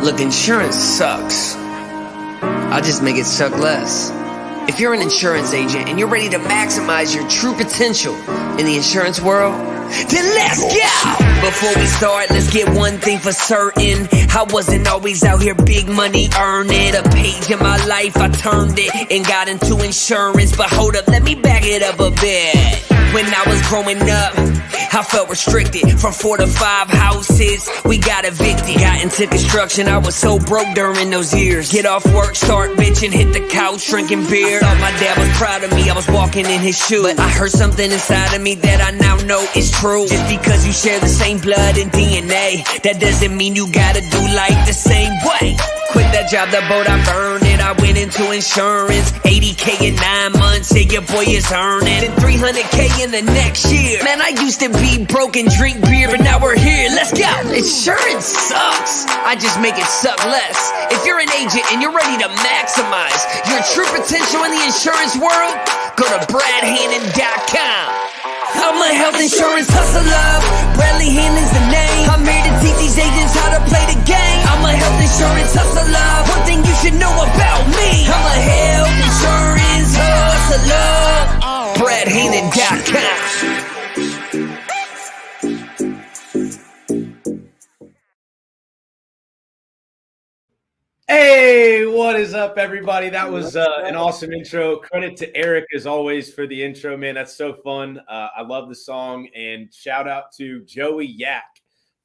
Look, insurance sucks. I'll just make it suck less. If you're an insurance agent and you're ready to maximize your true potential in the insurance world, then let's go! Before we start, let's get one thing for certain. I wasn't always out here big money earning. A page in my life, I turned it and got into insurance. But hold up, let me back it up a bit. When I was growing up, I felt restricted. From 4 to 5 houses, we got evicted. Got into construction, I was so broke during those years. Get off work, start bitching, hit the couch, drinking beer. I thought my dad was proud of me, I was walking in his shoes. But I heard something inside of me that I now know is true. Just because you share the same blood and DNA, that doesn't mean you gotta do life the same way. Quit that job, the boat, I burned it. I went into insurance, 80K in 9 months, yeah, your boy is earning. Then 300K in the next year. Man, I used to be broke and drink beer, but now we're here, let's go. Insurance sucks, I just make it suck less. If you're an agent and you're ready to maximize your true potential in the insurance world, go to bradhannon.com. I'm a health insurance hustler, Bradley Hannon's the name. I'm here to teach these agents how to play the game. I'm a health insurance hustler, one thing you should know about me. I'm a health insurance hustler, bradhannon.com. Hey, what is up, everybody? That was an awesome intro. Credit to Eric, as always, for the intro, man. That's so fun. I love the song, and shout out to Joey Yak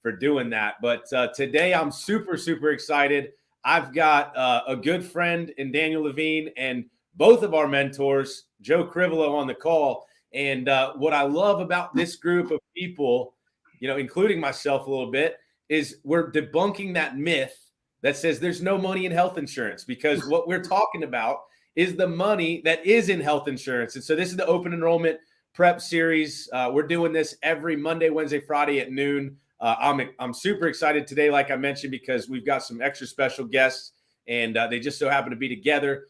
for doing that. But today, I'm super, super excited. I've got a good friend in Daniel Levine and both of our mentors, Joe Krivelow, on the call. And what I love about this group of people, you know, including myself a little bit, is we're debunking that myth that says there's no money in health insurance, because what we're talking about is the money that is in health insurance. And so this is the open enrollment prep series. We're doing this every Monday, Wednesday, Friday at noon. I'm super excited today, like I mentioned, because we've got some extra special guests, and they just so happen to be together.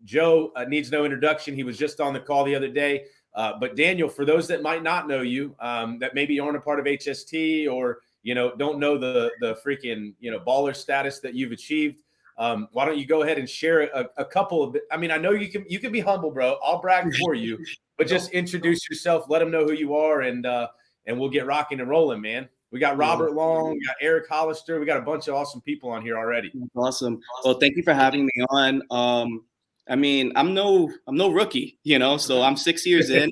Joe needs no introduction. He was just on the call the other day. But Daniel, for those that might not know you, that maybe aren't a part of HST or don't know the freaking, baller status that you've achieved. Why don't you go ahead and share a couple of, I mean, I know you can be humble, bro. I'll brag for you, but just introduce yourself, let them know who you are, and we'll get rocking and rolling, man. We got Robert Long, we got Eric Hollister. We got a bunch of awesome people on here already. Awesome. Well, thank you for having me on. I mean, I'm no rookie, so I'm 6 years in.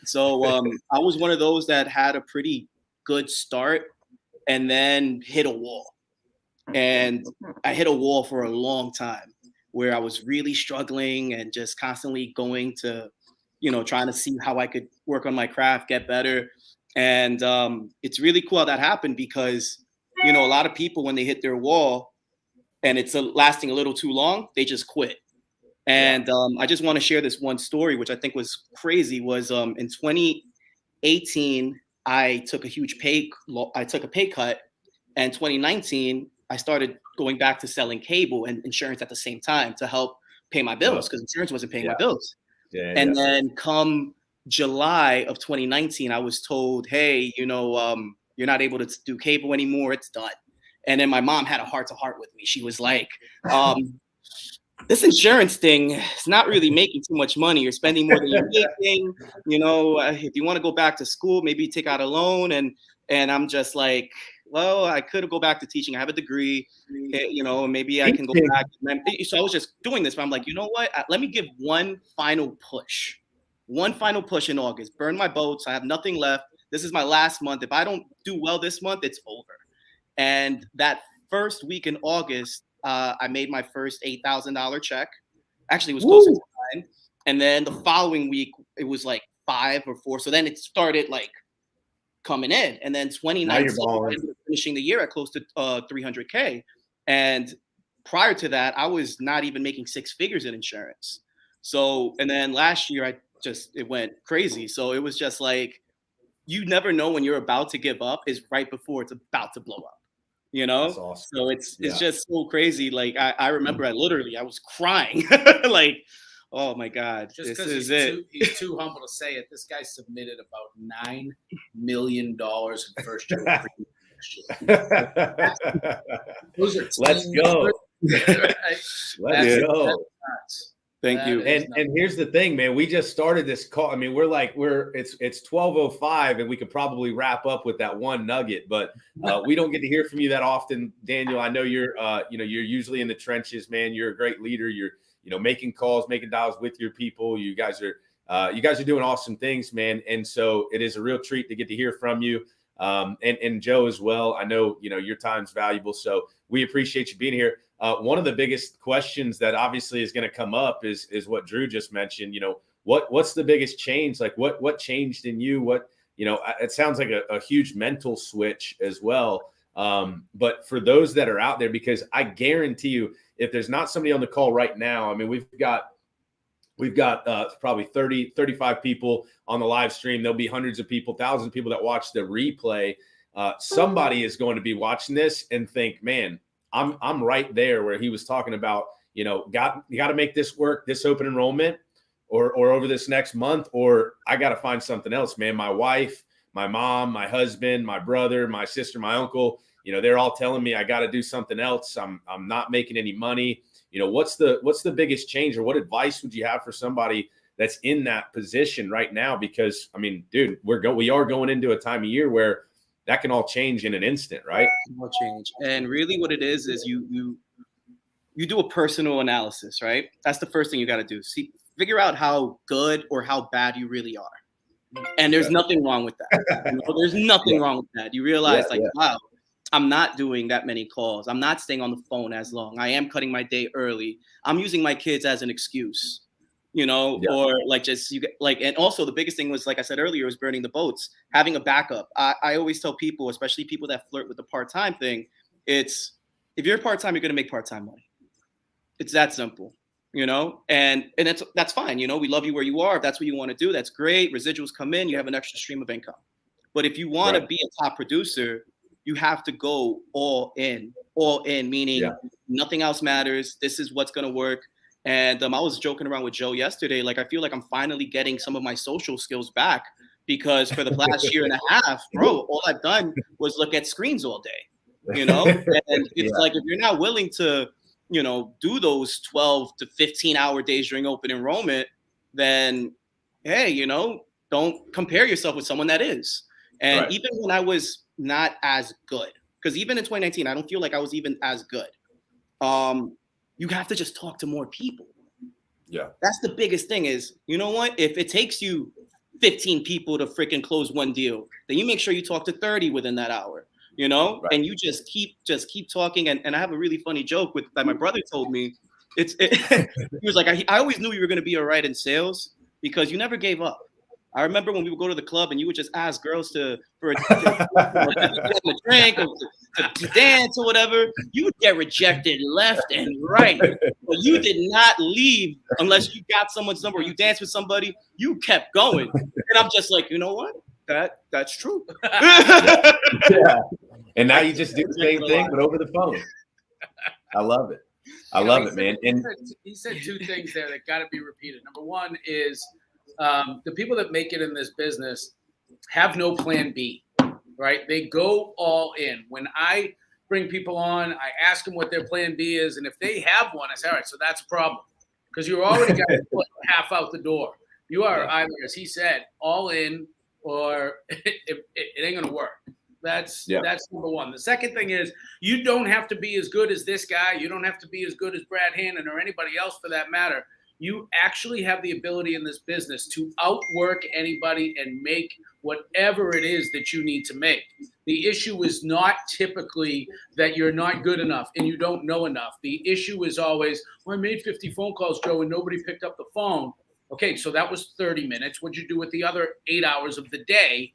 So I was one of those that had a pretty good start and then hit a wall. And I hit a wall for a long time where I was really struggling and just constantly going to, trying to see how I could work on my craft, get better. And it's really cool how that happened because, a lot of people, when they hit their wall and it's lasting a little too long, they just quit. And I just want to share this one story, which I think was crazy, was in 2018, I took a pay cut. And 2019, I started going back to selling cable and insurance at the same time to help pay my bills because insurance wasn't paying my bills. Then come July of 2019, I was told, hey, you're not able to do cable anymore. It's done. And then my mom had a heart-to-heart with me. She was like, this insurance thing is not really making too much money. You're spending more than you're making. If you want to go back to school, maybe take out a loan. And I'm just like, well, I could go back to teaching. I have a degree, maybe I can go back. So I was just doing this, but I'm like, you know what? Let me give one final push in August. Burn my boats. I have nothing left. This is my last month. If I don't do well this month, it's over. And that first week in August, I made my first $8,000 check. Actually, it was closer to 9. And then the following week, it was like 5 or 4. So then it started like coming in. And then 2019, I ended up finishing the year at close to 300K. And prior to that, I was not even making 6 figures in insurance. So, and then last year, it went crazy. So it was just like, you never know when you're about to give up is right before it's about to blow up. That's awesome. So it's just so crazy. Like I remember I was crying like, oh my God, just because he's too humble to say it. This guy submitted about $9 million in first year. Those are Let's go. Let's go. Thank you. And here's the thing, man. We just started this call. I mean, it's 12:05, and we could probably wrap up with that one nugget, but we don't get to hear from you that often, Daniel. I know you're you're usually in the trenches, man. You're a great leader. You're making calls, making dials with your people. You guys are doing awesome things, man. And so it is a real treat to get to hear from you. And Joe as well. I know, your time's valuable. So we appreciate you being here. One of the biggest questions that obviously is going to come up is what Drew just mentioned. What's the biggest change? Like what changed in you? It sounds like a huge mental switch as well. But for those that are out there, because I guarantee you, if there's not somebody on the call right now, I mean, we've got probably 30, 35 people on the live stream. There'll be hundreds of people, thousands of people that watch the replay. Somebody is going to be watching this and think, man, I'm right there where he was talking about, you got to make this work, this open enrollment or over this next month, or I got to find something else, man. My wife, my mom, my husband, my brother, my sister, my uncle, they're all telling me I got to do something else. I'm not making any money. What's the biggest change, or what advice would you have for somebody that's in that position right now? Because I mean, dude, we are going into a time of year where that can all change in an instant, right? Will change. And really what it is you do a personal analysis, right? That's the first thing you got to do. Figure out how good or how bad you really are. And there's nothing wrong with that. There's nothing wrong with that. You realize wow, I'm not doing that many calls. I'm not staying on the phone as long. I am cutting my day early. I'm using my kids as an excuse, or and also the biggest thing was, like I said earlier, was burning the boats, having a backup. I always tell people, especially people that flirt with the part-time thing, it's if you're part-time, you're going to make part-time money. It's that simple, and that's fine. We love you where you are. If that's what you want to do, that's great. Residuals come in, you have an extra stream of income. But if you want to be a top producer, you have to go all in, meaning nothing else matters. This is what's going to work. And I was joking around with Joe yesterday. Like, I feel like I'm finally getting some of my social skills back, because for the last year and a half, bro, all I've done was look at screens all day, and it's like, if you're not willing to, do those 12 to 15 hour days during open enrollment, then, hey, don't compare yourself with someone that is. And even when I was not as good, because even in 2019, I don't feel like I was even as good. You have to just talk to more people. Yeah. That's the biggest thing is, you know what? If it takes you 15 people to freaking close one deal, then you make sure you talk to 30 within that hour, and you just keep talking. And I have a really funny joke that my brother told me. He was like, I always knew you were going to be all right in sales because you never gave up. I remember when we would go to the club and you would just ask girls for a drink or to dance or whatever. You would get rejected left and right. But you did not leave unless you got someone's number. You danced with somebody, you kept going. And I'm just like, you know what? That's true. Yeah. And now you just do the same thing, but over the phone. I love it. I love it, man. And he said two things there that got to be repeated. Number one is, the people that make it in this business have no plan B, right? They go all in. When I bring people on, I ask them what their plan B is. And if they have one, I say, all right, so that's a problem, because you already got to put half out the door. You are either, as he said, all in, or it ain't going to work. That's number one. The second thing is, you don't have to be as good as this guy. You don't have to be as good as Brad Hannon or anybody else for that matter. You actually have the ability in this business to outwork anybody and make whatever it is that you need to make. The issue is not typically that you're not good enough and you don't know enough. The issue is always, well, I made 50 phone calls, Joe, and nobody picked up the phone. Okay, so that was 30 minutes. What'd you do with the other 8 hours of the day?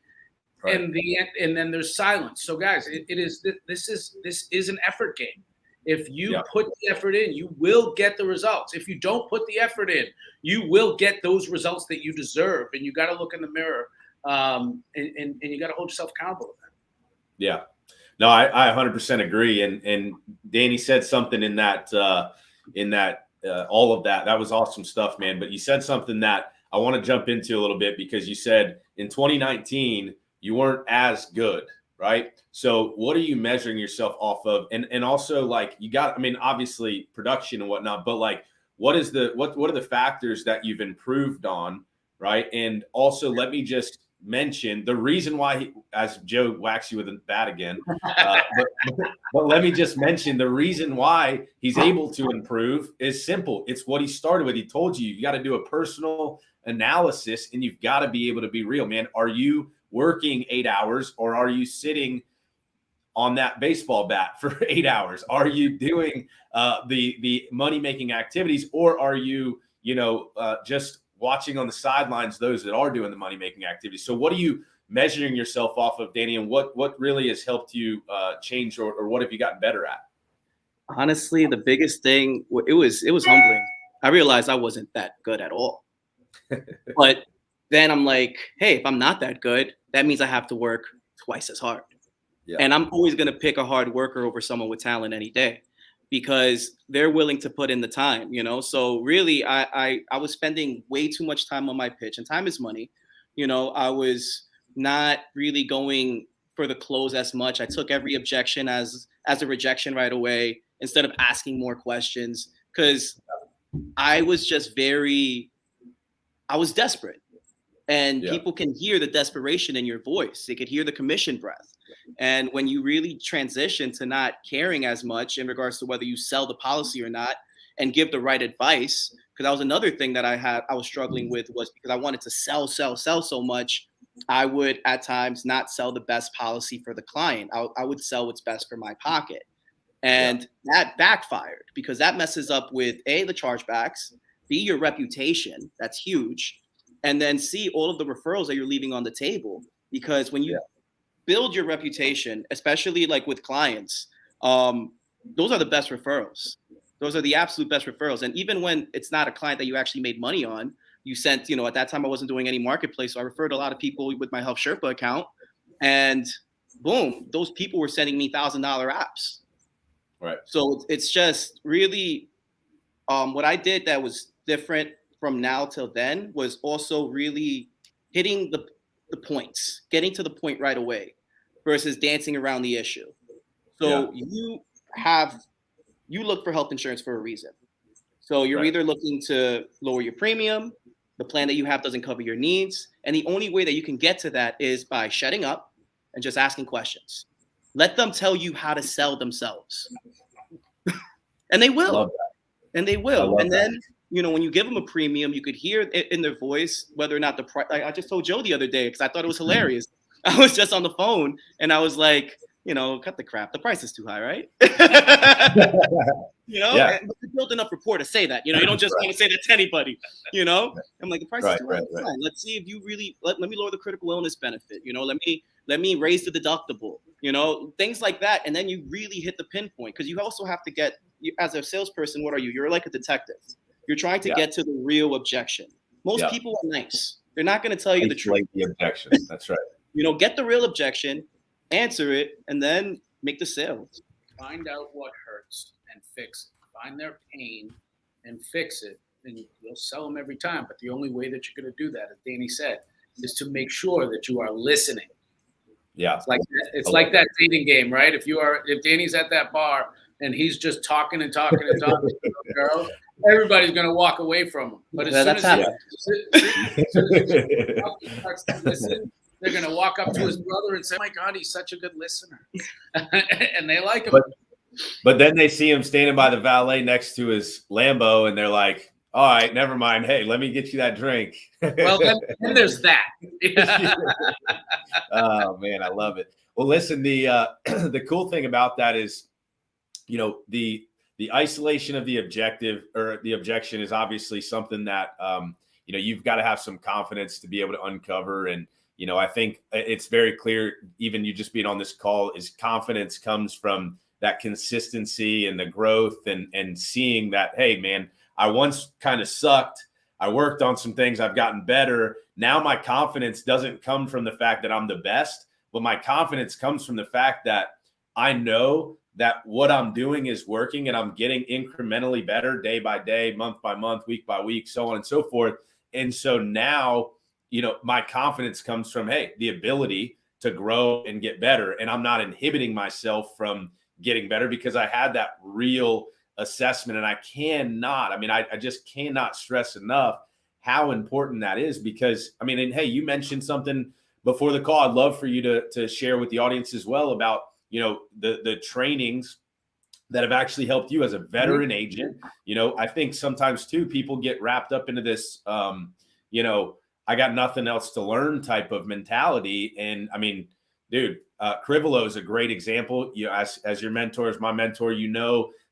Right. And then there's silence. So guys, this is an effort game. If you put the effort in, you will get the results. If you don't put the effort in, you will get those results that you deserve. And you got to look in the mirror, and you got to hold yourself accountable with that. Yeah. No, I 100% agree. And Danny said something in that all of that. That was awesome stuff, man. But you said something that I want to jump into a little bit, because you said in 2019 you weren't as good. right? So what are you measuring yourself off of? And also like you got, I mean, obviously production and whatnot, but like what are the factors that you've improved on, right? And also let me just mention the reason why as Joe whacks you with a bat again, but let me just mention the reason why he's able to improve is simple. It's what he started with. He told you got to do a personal analysis and you've got to be able to be real, man. Are you working 8 hours or are you sitting on that baseball bat for 8 hours? Are you doing the money making activities, or are you just watching on the sidelines those that are doing the money making activities? So what are you measuring yourself off of, Danny, and what really has helped you change, or what have you gotten better at? Honestly, the biggest thing, it was humbling. I realized I wasn't that good at all. But then I'm like, hey, if I'm not that good, that means I have to work twice as hard. Yeah. And I'm always going to pick a hard worker over someone with talent any day because they're willing to put in the time, So really, I was spending way too much time on my pitch, and time is money. I was not really going for the close as much. I took every objection as a rejection right away instead of asking more questions because I was just I was desperate. And people can hear the desperation in your voice. They could hear the commission breath. And when you really transition to not caring as much in regards to whether you sell the policy or not and give the right advice, because that was another thing that I was struggling with, was because I wanted to sell so much, I would at times not sell the best policy for the client. I would sell what's best for my pocket. And that backfired because that messes up with A, the chargebacks, B, your reputation. That's huge. And then C, all of the referrals that you're leaving on the table. Because when you build your reputation, especially like with clients, those are the best referrals. Those are the absolute best referrals. And even when it's not a client that you actually made money on, you sent, at that time I wasn't doing any marketplace. So I referred a lot of people with my Health Sherpa account. And boom, those people were sending me $1,000 apps. Right. So it's just really what I did that was different from now till then was also really hitting the points, getting to the point right away versus dancing around the issue. So you look for health insurance for a reason. So you're either looking to lower your premium, the plan that you have doesn't cover your needs, and the only way that you can get to that is by shutting up and just asking questions. Let them tell you how to sell themselves. And they will. And they will. And then when you give them a premium, you could hear it in their voice, whether or not the price. I just told Joe the other day because I thought it was hilarious. I was just on the phone and I was like, cut the crap. The price is too high, right? And you build enough rapport to say that. You don't just want to say that to anybody. I'm like, the price is too high. Right. Let's see if you really let me lower the critical illness benefit. Let me raise the deductible. Things like that, and then you really hit the pinpoint because you also have to get, as a salesperson, what are you? You're like a detective. You're trying to get to the real objection. Most people are nice. They're not going to tell you the truth. Like the objection. That's right. Get the real objection, answer it, and then make the sale. Find out what hurts and fix it. Find their pain and fix it, and you'll sell them every time. But the only way that you're going to do that, as Danny said, is to make sure that you are listening. Yeah, it's like that dating game, right? If Danny's at that bar and he's just talking and talking and talking to a girl, everybody's going to walk away from him. But as soon as he starts to listen, they're going to walk up to his brother and say, "Oh my God, he's such a good listener," and they like him. But then they see him standing by the valet next to his Lambo, and they're like, "All right, never mind. Hey, let me get you that drink." Well, then there's that. Oh man, I love it. Well, listen, the cool thing about that is, the isolation of the objective or the objection is obviously something that you've got to have some confidence to be able to uncover. And I think it's very clear, even you just being on this call, is confidence comes from that consistency and the growth and seeing that, hey man, I once kind of sucked. I worked on some things. I've gotten better. Now my confidence doesn't come from the fact that I'm the best, but my confidence comes from the fact that I know that what I'm doing is working and I'm getting incrementally better day by day, month by month, week by week, so on and so forth. And so now, my confidence comes from, hey, the ability to grow and get better. And I'm not inhibiting myself from getting better because I had that real assessment. And I just cannot stress enough how important that is, because and hey, you mentioned something before the call. I'd love for you to share with the audience as well about, the trainings that have actually helped you as a veteran agent. I think sometimes too, people get wrapped up into this, I got nothing else to learn type of mentality. And dude, Krivelow is a great example. As your mentor, as my mentor,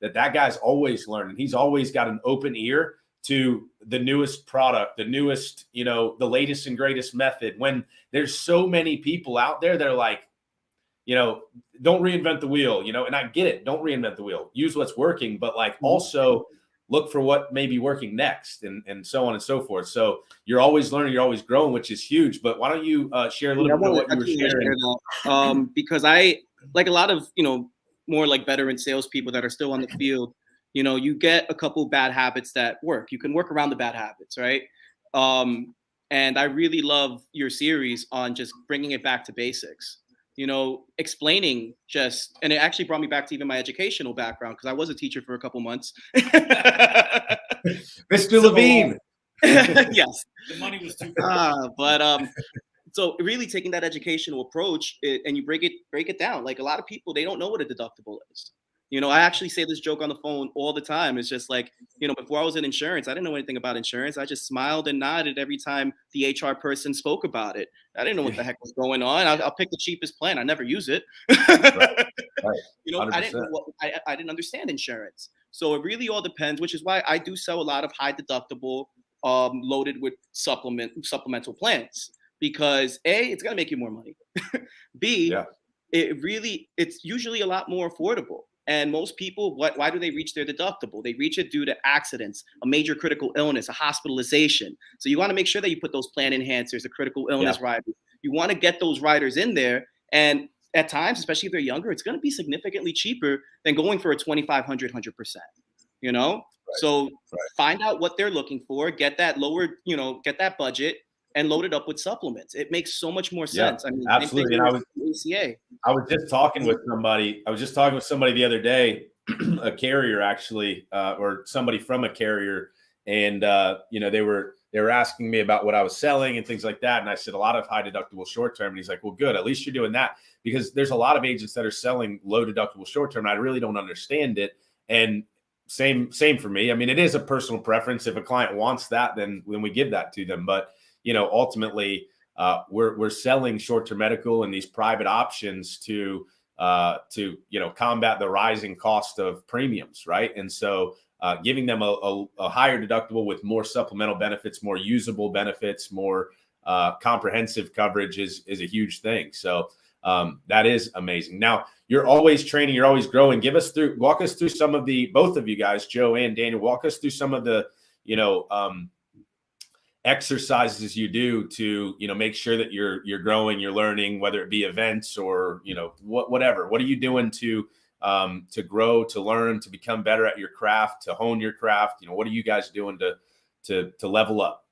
that guy's always learning. He's always got an open ear to the newest product, the newest, the latest and greatest method. When there's so many people out there that are like, don't reinvent the wheel, and I get it. Don't reinvent the wheel. Use what's working, but also look for what may be working next, and so on and so forth. So you're always learning, you're always growing, which is huge. But why don't you share a little bit of what you were sharing? Because I, like a lot of, more like veteran salespeople that are still on the field, you get a couple bad habits that work. You can work around the bad habits, right? And I really love your series on just bringing it back to basics. Explaining and it actually brought me back to even my educational background, because I was a teacher for a couple months. Mr. Levine. Yes. The money was too good. So really taking that educational approach and you break it down. Like a lot of people, they don't know what a deductible is. I actually say this joke on the phone all the time. It's just like, before I was in insurance, I didn't know anything about insurance. I just smiled and nodded every time the HR person spoke about it. I didn't know what the heck was going on. I'll pick the cheapest plan. I never use it. Right. I didn't understand insurance. So it really all depends, which is why I do sell a lot of high deductible, loaded with supplemental plans, because A, it's going to make you more money. B, it's usually a lot more affordable. And most people, why do they reach their deductible? They reach it due to accidents, a major critical illness, a hospitalization. So you want to make sure that you put those plan enhancers, the critical illness riders. You want to get those riders in there. And at times, especially if they're younger, it's going to be significantly cheaper than going for a 2,500, 100%, So find out what they're looking for, get that lowered, get that budget, and load it up with supplements. It makes so much more sense. Absolutely. And I was just talking with somebody the other day, a carrier actually, or somebody from a carrier. And, they were asking me about what I was selling and things like that. And I said, a lot of high deductible short-term. And he's like, well, good. At least you're doing that, because there's a lot of agents that are selling low deductible short-term. And I really don't understand it. And same for me. It is a personal preference. If a client wants that, then we give that to them. But, ultimately, we're selling short-term medical and these private options to combat the rising cost of premiums, right? And so giving them a higher deductible with more supplemental benefits, more usable benefits, more comprehensive coverage is a huge thing. So that is amazing. Now, you're always training, you're always growing. Walk us through some of both of you guys, Joe and Daniel, walk us through some of the, exercises you do to, make sure that you're growing, you're learning, whether it be events or, whatever. What are you doing to grow, to learn, to become better at your craft, to hone your craft? What are you guys doing to level up?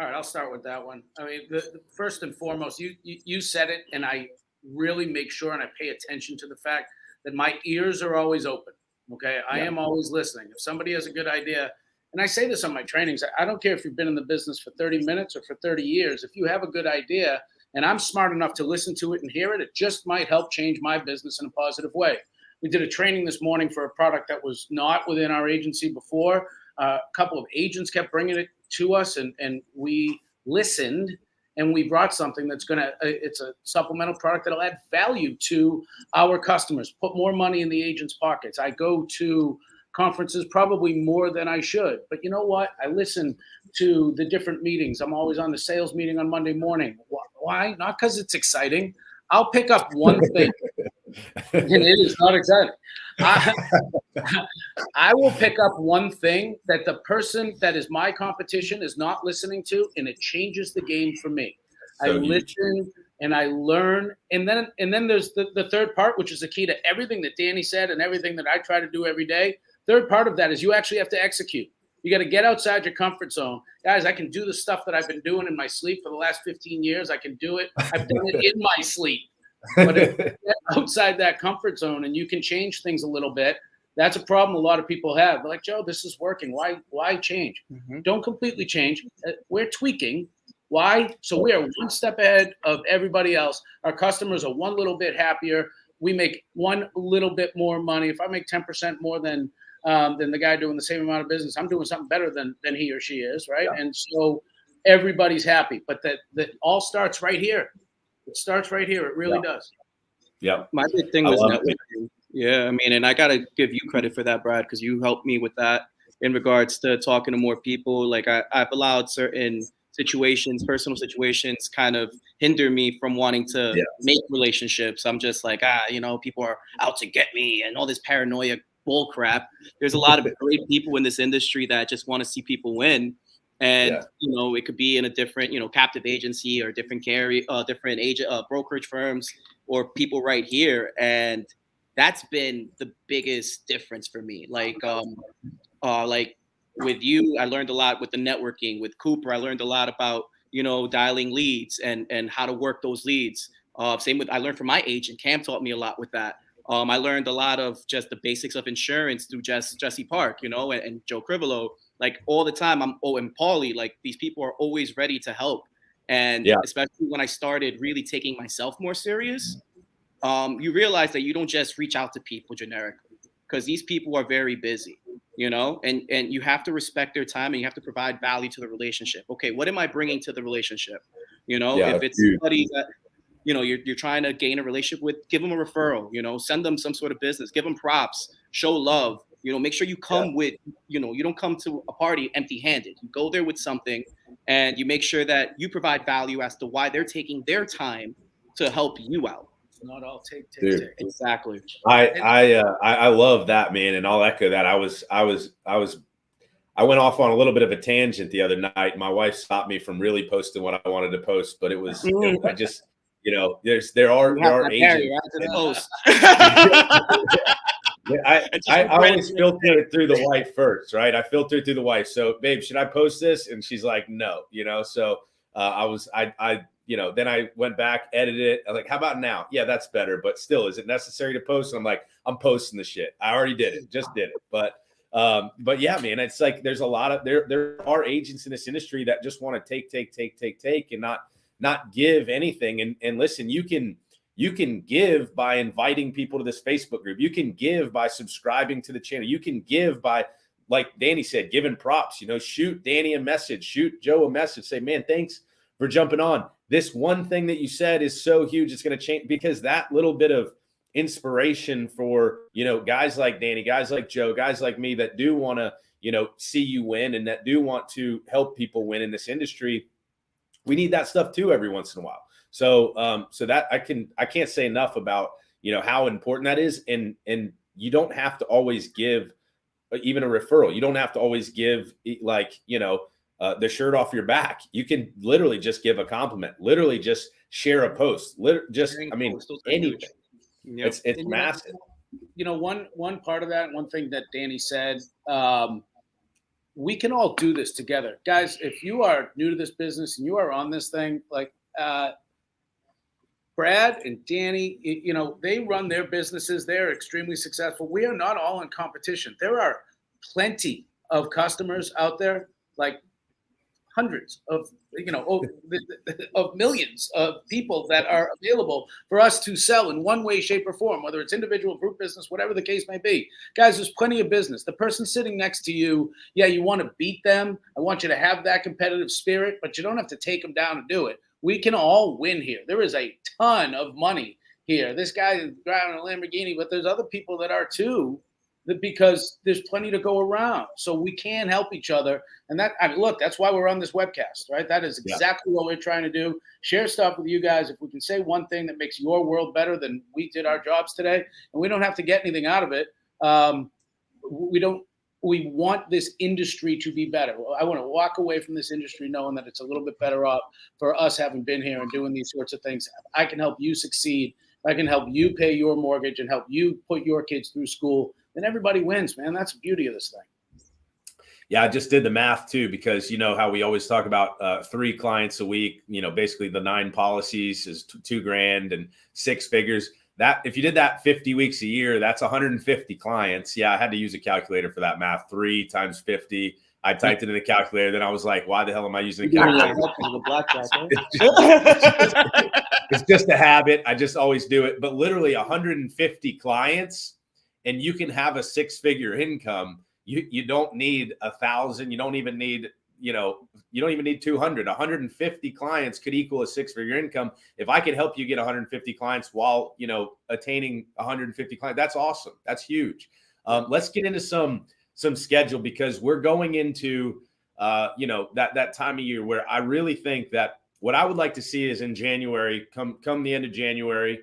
All right, I'll start with that one. The first and foremost, you said it, and I really make sure and I pay attention to the fact that my ears are always open. Okay, I am always listening. If somebody has a good idea, and I say this on my trainings, I don't care if you've been in the business for 30 minutes or for 30 years. If you have a good idea and I'm smart enough to listen to it and hear it, it just might help change my business in a positive way. We did a training this morning for a product that was not within our agency before. A couple of agents kept bringing it to us, and we listened, and we brought something that's it's a supplemental product that'll add value to our customers, put more money in the agent's pockets. I go to conferences probably more than I should, but you know what? I listen to the different meetings. I'm always on the sales meeting on Monday morning. Why? Not because it's exciting. I'll pick up one thing, and it is not exciting. I will pick up one thing that the person that is my competition is not listening to, and it changes the game for me. So I listen and I learn, and then there's the third part, which is the key to everything that Danny said and everything that I try to do every day. Third part of that is you actually have to execute. You got to get outside your comfort zone. Guys, I can do the stuff that I've been doing in my sleep for the last 15 years. I can do it. I've done it in my sleep. But if you get outside that comfort zone and you can change things a little bit, that's a problem a lot of people have. They're like, Joe, this is working. Why change? Don't completely change. We're tweaking. Why? So we are one step ahead of everybody else. Our customers are one little bit happier. We make one little bit more money. If I make 10% more than the guy doing the same amount of business, I'm doing something better than he or she is, right? Yeah. And so everybody's happy. But that all starts right here. It starts right here. It really does. Yeah. My big thing was networking. Yeah, I mean, and I got to give you credit for that, Brad, because you helped me with that in regards to talking to more people. Like I've allowed certain situations, personal situations, kind of hinder me from wanting to make relationships. I'm just like, people are out to get me and all this paranoia bull crap. There's a lot of great people in this industry that just want to see people win. And, it could be in a different, captive agency or different different agent, brokerage firms or people right here. And that's been the biggest difference for me. Like with you, I learned a lot with the networking. With Cooper, I learned a lot about, dialing leads and how to work those leads. Same with, I learned from my agent. Cam taught me a lot with that. I learned a lot of just the basics of insurance through Jesse Park, and Joe Krivelow. Like all the time, and Paulie, like these people are always ready to help. And especially when I started really taking myself more serious, you realize that you don't just reach out to people generically, because these people are very busy, and you have to respect their time and you have to provide value to the relationship. Okay, what am I bringing to the relationship? If it's somebody that, you're trying to gain a relationship with, give them a referral, send them some sort of business, give them props, show love, make sure you come with, you don't come to a party empty-handed. You go there with something and you make sure that you provide value as to why they're taking their time to help you out. Not all take. Exactly. I love that, man, and I'll echo that. I went off on a little bit of a tangent the other night. My wife stopped me from really posting what I wanted to post, but it was I just there are agents. I always filter it through the wife first, right? I filter it through the wife. So, babe, should I post this? And she's like, no, So then I went back, edited it. I was like, how about now? Yeah, that's better. But still, is it necessary to post? And I'm like, I'm posting the shit. I already did it. Just did it. But yeah, man, it's like there's a lot of there are agents in this industry that just want to take and not give anything. And listen, you can give by inviting people to this Facebook group. You can give by subscribing to the channel. You can give by, like Danny said, giving props. Shoot Danny a message, shoot Joe a message, say, man, thanks for jumping on. This one thing that you said is so huge. It's going to change, because that little bit of inspiration for, guys like Danny, guys like Joe, guys like me that do want to, see you win and that do want to help people win in this industry. We need that stuff too every once in a while. So, so that I can't say enough about, how important that is. And you don't have to always give even a referral. You don't have to always give the shirt off your back. You can literally just give a compliment, literally just share a post, anything. Yep. It's massive. One part of that, one thing that Danny said, we can all do this together. Guys, if you are new to this business and you are on this thing, like Brad and Danny, they run their businesses. They're extremely successful. We are not all in competition. There are plenty of customers out there, like hundreds of, of millions of people that are available for us to sell in one way, shape, or form, whether it's individual, group business, whatever the case may be. Guys, there's plenty of business. The person sitting next to you, you want to beat them. I want you to have that competitive spirit, but you don't have to take them down to do it. We can all win here. There is a ton of money here. This guy is driving a Lamborghini, but there's other people that are too, because there's plenty to go around. So we can help each other. And look, that's why we're on this webcast, right? That is exactly what we're trying to do. Share stuff with you guys. If we can say one thing that makes your world better than we did our jobs today, and we don't have to get anything out of it. We want this industry to be better. I want to walk away from this industry knowing that it's a little bit better off for us having been here and doing these sorts of things. I can help you succeed. I can help you pay your mortgage and help you put your kids through school. Then everybody wins, man. That's the beauty of this thing. Yeah, I just did the math too, because you know how we always talk about 3 clients a week, you know, basically the 9 policies is $2,000 and 6 figures. That if you did that 50 weeks a year, that's 150 clients. Yeah, I had to use a calculator for that math. 3 times 50. I typed it in the calculator. Then I was like, why the hell am I using a calculator? It's just a habit. I just always do it. But literally 150 clients, and you can have a 6-figure income. You don't need 1,000. You don't even need, you don't even need 200. 150 clients could equal a 6-figure income. If I could help you get 150 clients while, attaining 150 clients, that's awesome. That's huge. Let's get into some schedule, because we're going into, that time of year where I really think that what I would like to see is in January, come the end of January,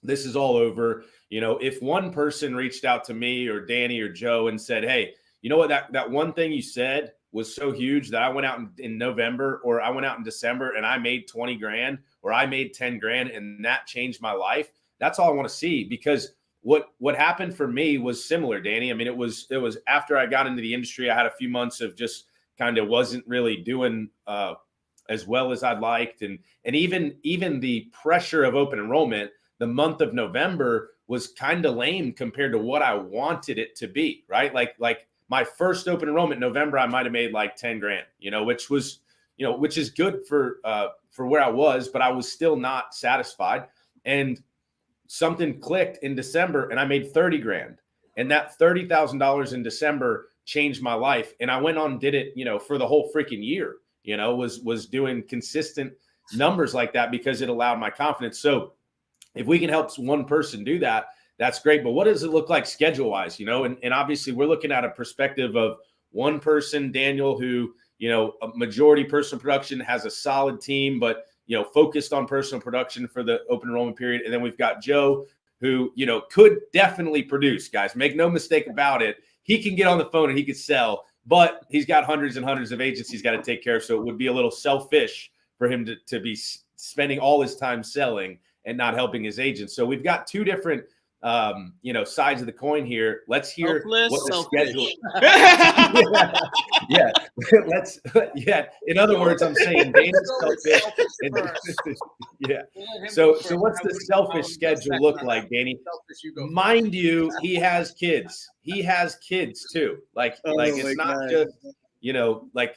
this is all over. If one person reached out to me or Danny or Joe and said, hey, you know what, that one thing you said was so huge that I went out in November, or I went out in December and I made 20 grand, or I made 10 grand, and that changed my life. That's all I want to see, because what happened for me was similar, Danny. I mean, it was after I got into the industry, I had a few months of just kind of wasn't really doing as well as I'd liked. And even the pressure of open enrollment, the month of November was kind of lame compared to what I wanted it to be, right? Like my first open enrollment in November, I might've made like 10 grand, which is good for where I was, but I was still not satisfied. And something clicked in December and I made 30 grand. And that $30,000 in December changed my life. And I went on and did it, for the whole freaking year, was doing consistent numbers like that because it allowed my confidence. So if we can help one person do that, that's great. But what does it look like schedule-wise, And obviously we're looking at a perspective of one person, Daniel, who, a majority personal production, has a solid team, but, focused on personal production for the open enrollment period. And then we've got Joe, who, could definitely produce, guys. Make no mistake about it. He can get on the phone and he could sell, but he's got hundreds and hundreds of agents he's got to take care of. So it would be a little selfish for him to be spending all his time selling and not helping his agents. So we've got 2 different, sides of the coin here. Let's hear what the schedule. Yeah. In other words, I'm saying Dana's selfish. Yeah. So what's the selfish schedule look like, Danny? Mind you, he has kids. He has kids too. It's not just, like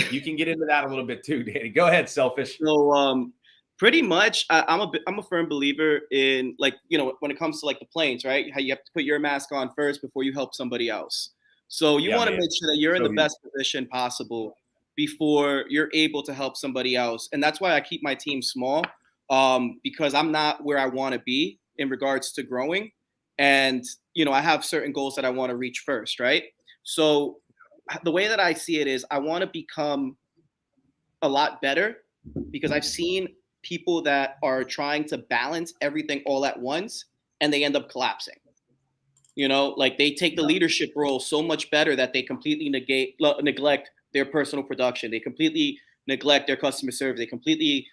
you can get into that a little bit too, Danny. Go ahead, selfish. So, pretty much, I'm a firm believer in, when it comes to the planes, right? How you have to put your mask on first before you help somebody else. So you want to make sure that you're in the best position possible before you're able to help somebody else. And that's why I keep my team small, because I'm not where I want to be in regards to growing. And, I have certain goals that I want to reach first, right? So the way that I see it is I want to become a lot better, because I've seen people that are trying to balance everything all at once and they end up collapsing. They take the leadership role so much better that they completely neglect their personal production. They completely neglect their customer service. They completely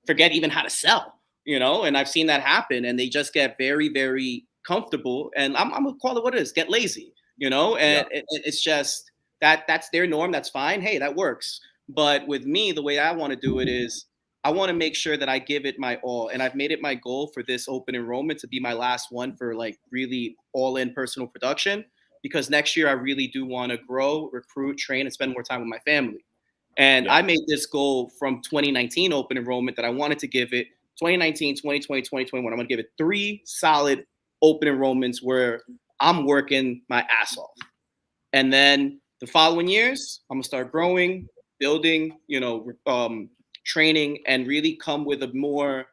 forget even how to sell, and I've seen that happen, and they just get very, very comfortable. And I'm going to call it what it is, get lazy, it's just that's their norm. That's fine. Hey, that works. But with me, the way I want to do it is I want to make sure that I give it my all. And I've made it my goal for this open enrollment to be my last one for really all in personal production, because next year I really do want to grow, recruit, train, and spend more time with my family. And I made this goal from 2019 open enrollment that I wanted to give it 2019, 2020, 2021. I'm going to give it 3 solid open enrollments where I'm working my ass off. And then the following years, I'm going to start growing, building, training, and really come with a more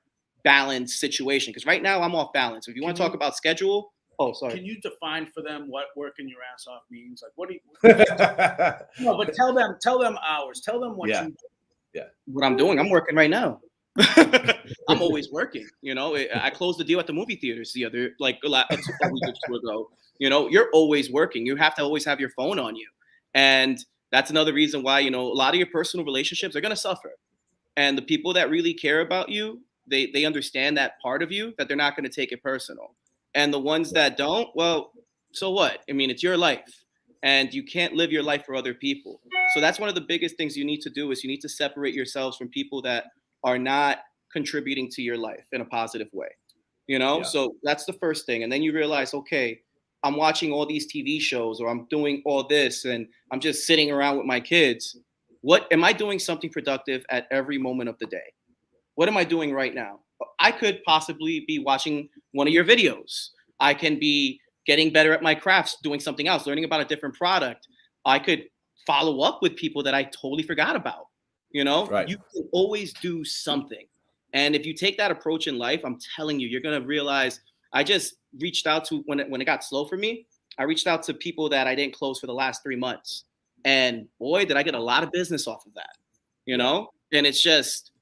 balanced situation. Because right now I'm off balance. If you want to talk about schedule, can you define for them what working your ass off means? What do you? No, but tell them hours. Tell them what you. Yeah. What I'm doing, I'm working right now. I'm always working. I closed the deal at the movie theaters the other a week or 2 ago. You're always working. You have to always have your phone on you, and that's another reason why a lot of your personal relationships are going to suffer. And the people that really care about you, they understand that part of you, that they're not going to take it personal. And the ones that don't, well, so what? I mean, it's your life. and you can't live your life for other people. So that's one of the biggest things you need to do, is you need to separate yourselves from people that are not contributing to your life in a positive way. So that's the first thing. And then you realize, okay, I'm watching all these TV shows, or I'm doing all this, and I'm just sitting around with my kids. What am I doing something productive at every moment of the day? What am I doing right now? I could possibly be watching one of your videos. I can be getting better at my crafts, doing something else, learning about a different product. I could follow up with people that I totally forgot about. Right. You can always do something. And if you take that approach in life, I'm telling you, you're going to realize. I just reached out to, when it got slow for me, I reached out to people that I didn't close for the last 3 months. And boy, did I get a lot of business off of that, And it's just,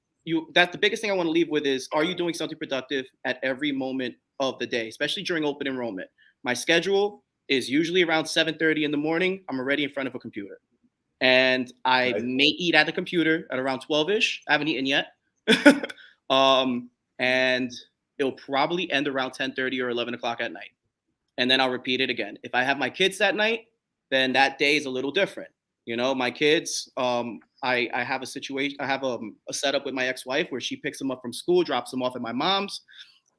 that's the biggest thing I want to leave with is, are you doing something productive at every moment of the day, especially during open enrollment? My schedule is usually around 7:30 in the morning. I'm already in front of a computer. And I may eat at the computer at around 12-ish. I haven't eaten yet. And it'll probably end around 10:30 or 11 o'clock at night. And then I'll repeat it again. If I have my kids that night, then that day is a little different. My kids, I have a situation, I have a setup with my ex-wife where she picks them up from school, drops them off at my mom's.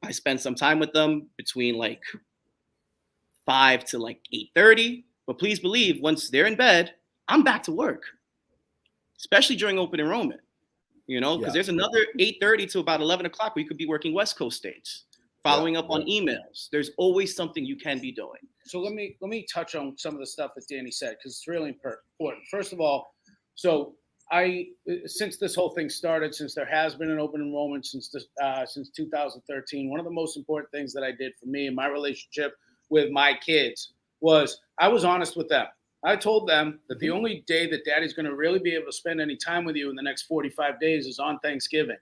I spend some time with them between like 5 to like 8:30. But please believe, once they're in bed, I'm back to work, especially during open enrollment. Because there's another 8:30 to about 11 o'clock where you could be working West Coast states, following up on emails. There's always something you can be doing. So let me touch on some of the stuff that Danny said, because it's really important. First of all, so since this whole thing started, since there has been an open enrollment since 2013, one of the most important things that I did for me in my relationship with my kids was I was honest with them. I told them that the only day that daddy's going to really be able to spend any time with you in the next 45 days is on Thanksgiving.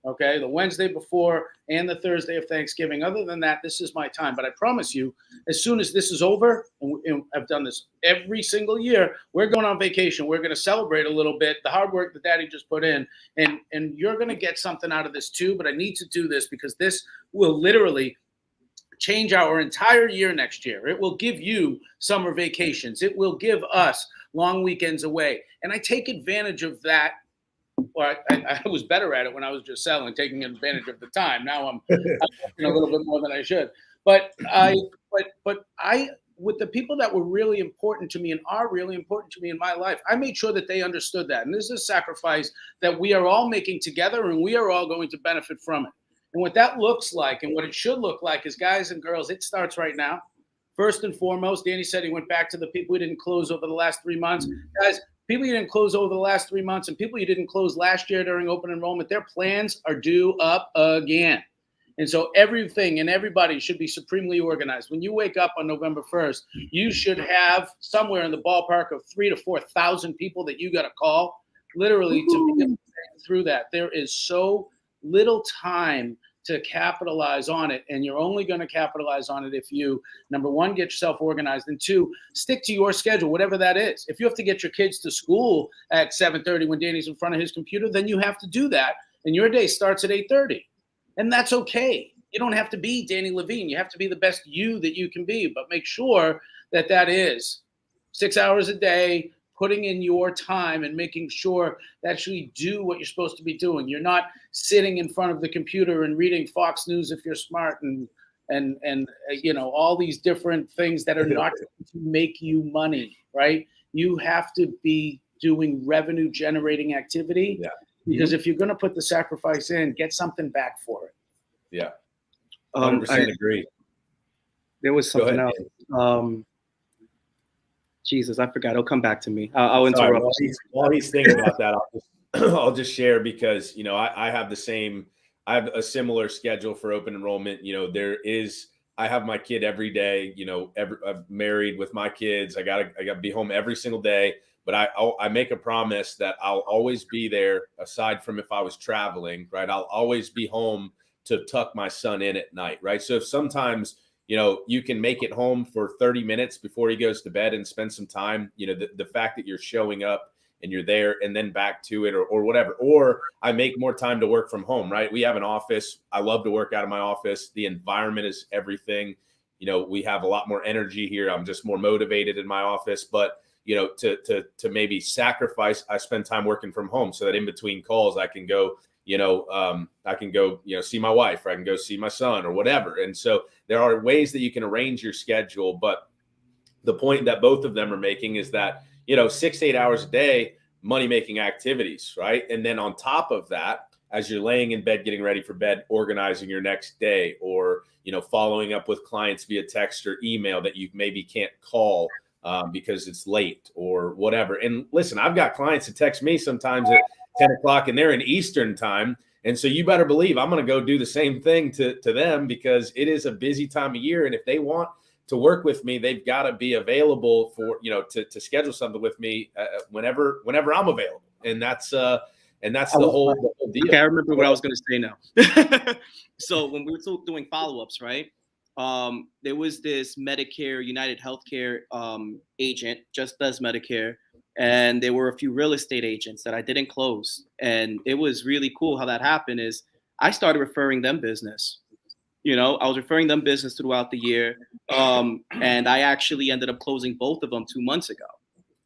Okay, the Wednesday before and the Thursday of Thanksgiving. Other than that, this is my time. But I promise you, as soon as this is over, and I've done this every single year, we're going on vacation. We're going to celebrate a little bit the hard work that daddy just put in. And you're going to get something out of this too. But I need to do this because this will literally change our entire year next year. It will give you summer vacations. It will give us long weekends away. And I take advantage of that. Well, I was better at it when I was just selling, taking advantage of the time. Now I'm working a little bit more than I should. But with the people that were really important to me and are really important to me in my life, I made sure that they understood that. And this is a sacrifice that we are all making together, and we are all going to benefit from it. And what that looks like and what it should look like is, guys and girls, it starts right now. First and foremost, Danny said he went back to the people who didn't close over the last 3 months. Guys, people you didn't close over the last 3 months and people you didn't close last year during open enrollment, their plans are due up again. And so everything and everybody should be supremely organized. When you wake up on November 1st, you should have somewhere in the ballpark of 3,000 to 4,000 people that you got to call, literally, to be able to get through that. There is so little time to capitalize on it, and you're only going to capitalize on it if you, number one, get yourself organized, and two, stick to your schedule, whatever that is. If you have to get your kids to school at 7:30 when Danny's in front of his computer, then you have to do that, and your day starts at 8:30, and that's okay. You don't have to be Danny Levine. You have to be the best you that you can be, but make sure that that is 6 hours a day, putting in your time and making sure that actually do what you're supposed to be doing. You're not sitting in front of the computer and reading Fox News if you're smart and all these different things that are not going to make you money, right? You have to be doing revenue generating activity because if you're going to put the sacrifice in, get something back for it. Yeah. 100% agree. There was something else. Jesus, I forgot. It'll come back to me. I'll interrupt. While he's thinking about that, I'll just share because, I have I have a similar schedule for open enrollment. I have my kid every day, I'm married with my kids. I got to be home every single day, but I make a promise that I'll always be there aside from if I was traveling, right? I'll always be home to tuck my son in at night, right? So if sometimes you can make it home for 30 minutes before he goes to bed and spend some time, the fact that you're showing up and you're there and then back to it or whatever. Or I make more time to work from home, right? We have an office. I love to work out of my office. The environment is everything. we have a lot more energy here. I'm just more motivated in my office, but to maybe sacrifice, I spend time working from home so that in between calls I can go, see my wife, or I can go see my son or whatever. And so there are ways that you can arrange your schedule. But the point that both of them are making is that, 6 to 8 hours a day, money-making activities, right? And then on top of that, as you're laying in bed, getting ready for bed, organizing your next day, or, following up with clients via text or email that you maybe can't call because it's late or whatever. And listen, I've got clients that text me sometimes at 10 o'clock and they're in Eastern time. And so you better believe I'm going to go do the same thing to them, because it is a busy time of year. And if they want to work with me, they've got to be available for, to schedule something with me whenever I'm available. And that's the whole deal. Okay, I remember what I was going to say now. So when we were doing follow-ups, right? There was this Medicare, United Healthcare agent, just does Medicare. And there were a few real estate agents that I didn't close. And it was really cool how that happened is I started referring them business. I was referring them business throughout the year. And I actually ended up closing both of them 2 months ago.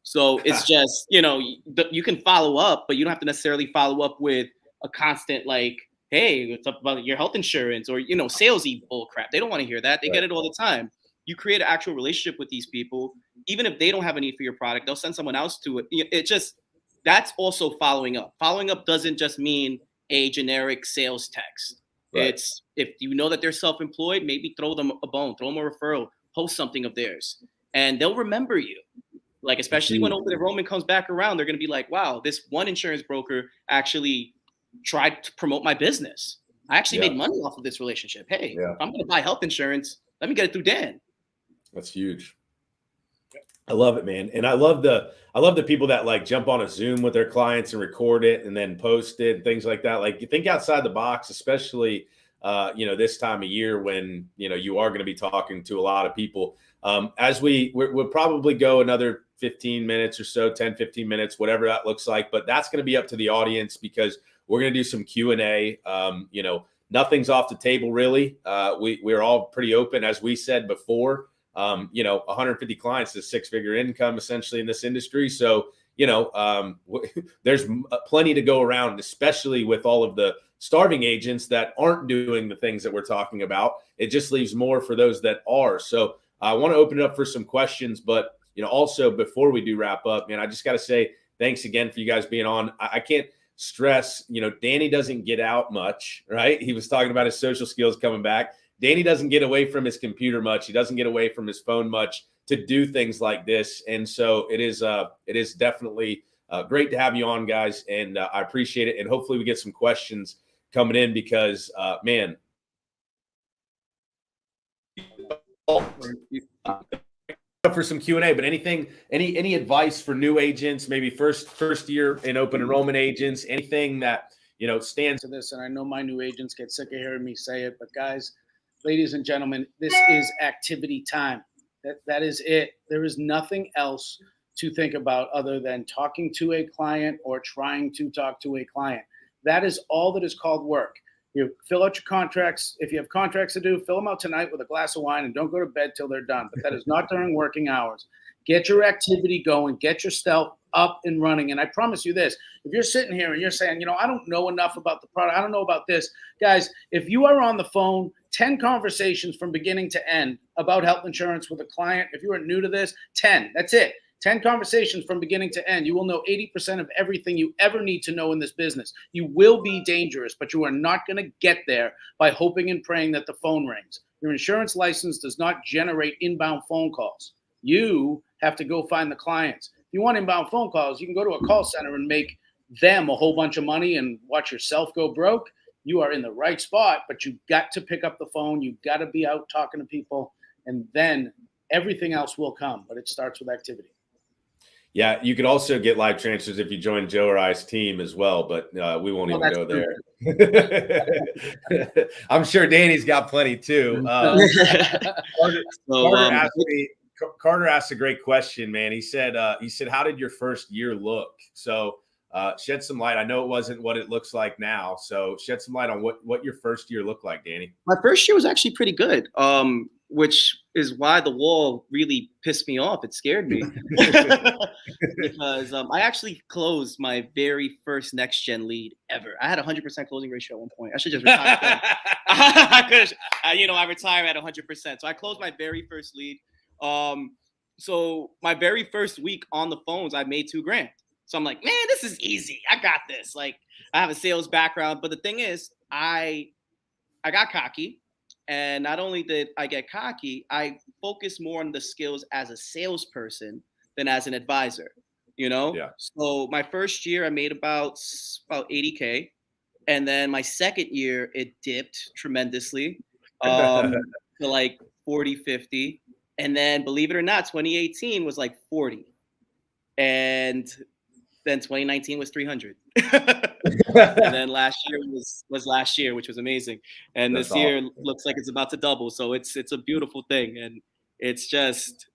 So it's just, you can follow up, but you don't have to necessarily follow up with a constant like, hey, what's up about your health insurance or, salesy bull crap. They don't want to hear that. They get it all the time. You create an actual relationship with these people. Even if they don't have a need for your product, they'll send someone else to it. That's also following up. Following up doesn't just mean a generic sales text. Right. It's if you know that they're self-employed, maybe throw them a bone, throw them a referral, post something of theirs, and they'll remember you. Like, especially when open enrollment comes back around, they're going to be like, wow, this one insurance broker actually tried to promote my business. I actually made money off of this relationship. Hey, if I'm going to buy health insurance, let me get it through Dan. That's huge. I love it, man. And I love the people that like jump on a Zoom with their clients and record it and then post it and things like that. Like, you think outside the box, especially, this time of year when, you are going to be talking to a lot of people. As we'll probably go another 15 minutes or so, 10, 15 minutes, whatever that looks like. But that's going to be up to the audience because we're going to do some Q&A. Nothing's off the table, really. We're all pretty open, as we said before. 150 clients is 6-figure income essentially in this industry. So, there's plenty to go around, especially with all of the starving agents that aren't doing the things that we're talking about. It just leaves more for those that are. So I want to open it up for some questions, but, also before we do wrap up, man, I just got to say thanks again for you guys being on. I can't stress, Danny doesn't get out much, right? He was talking about his social skills coming back. Danny doesn't get away from his computer much. He doesn't get away from his phone much to do things like this. And so it is definitely great to have you on, guys. And I appreciate it. And hopefully we get some questions coming in because, man. For some Q&A, but any advice for new agents, maybe first year in open enrollment agents, anything that, stands to this? And I know my new agents get sick of hearing me say it, but guys, ladies and gentlemen, this is activity time. That is it. There is nothing else to think about other than talking to a client or trying to talk to a client. That is all that is called work. You fill out your contracts. If you have contracts to do, fill them out tonight with a glass of wine and don't go to bed till they're done. But that is not during working hours. Get your activity going. Get your stuff up and running. And I promise you this, if you're sitting here and you're saying, I don't know enough about the product, I don't know about this. Guys, if you are on the phone, 10 conversations from beginning to end about health insurance with a client, if you are new to this, 10, that's it. 10 conversations from beginning to end. You will know 80% of everything you ever need to know in this business. You will be dangerous, but you are not going to get there by hoping and praying that the phone rings. Your insurance license does not generate inbound phone calls. You have to go find the clients. If you want inbound phone calls, you can go to a call center and make them a whole bunch of money and watch yourself go broke. You are in the right spot, but you've got to pick up the phone. You've got to be out talking to people, and then everything else will come, but it starts with activity. Yeah, you could also get live transfers if you join Joe or I's team as well, but we won't even go there. I'm sure Danny's got plenty too. Carter asked a great question, man. He said, how did your first year look? So shed some light. I know it wasn't what it looks like now. So shed some light on what your first year looked like, Danny. My first year was actually pretty good. which is why the wall really pissed me off. It scared me because I actually closed my very first next gen lead ever. I had a 100% closing ratio at one point. I should just retire. I retire at 100%. So I closed my very first lead. So my very first week on the phones, I made $2,000. So I'm like, man, this is easy. I got this. Like, I have a sales background, but the thing is, I got cocky. And not only did I get cocky, I focused more on the skills as a salesperson than as an advisor, Yeah. So my first year, I made about $80K. And then my second year, it dipped tremendously to like 40, 50. And then, believe it or not, 2018 was like 40. And then 2019 was 300. And then last year was last year, which was amazing. And this year looks like it's about to double. So it's a beautiful thing. And it's just,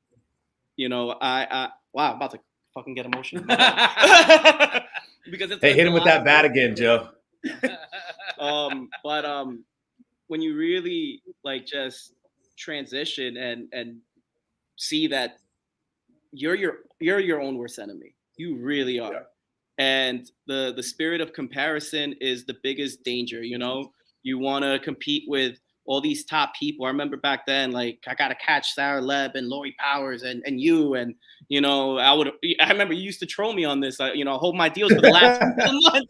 wow, I'm about to fucking get emotional. Because hit him with that bat again, Joe. But when you really like just transition and see that you're your own worst enemy. You really are. Yeah. And the spirit of comparison is the biggest danger. You want to compete with all these top people. I remember back then, like, I got to catch Sarah Leb and Lori Powers and you. And, I remember you used to troll me on this, hold my deals for the last month,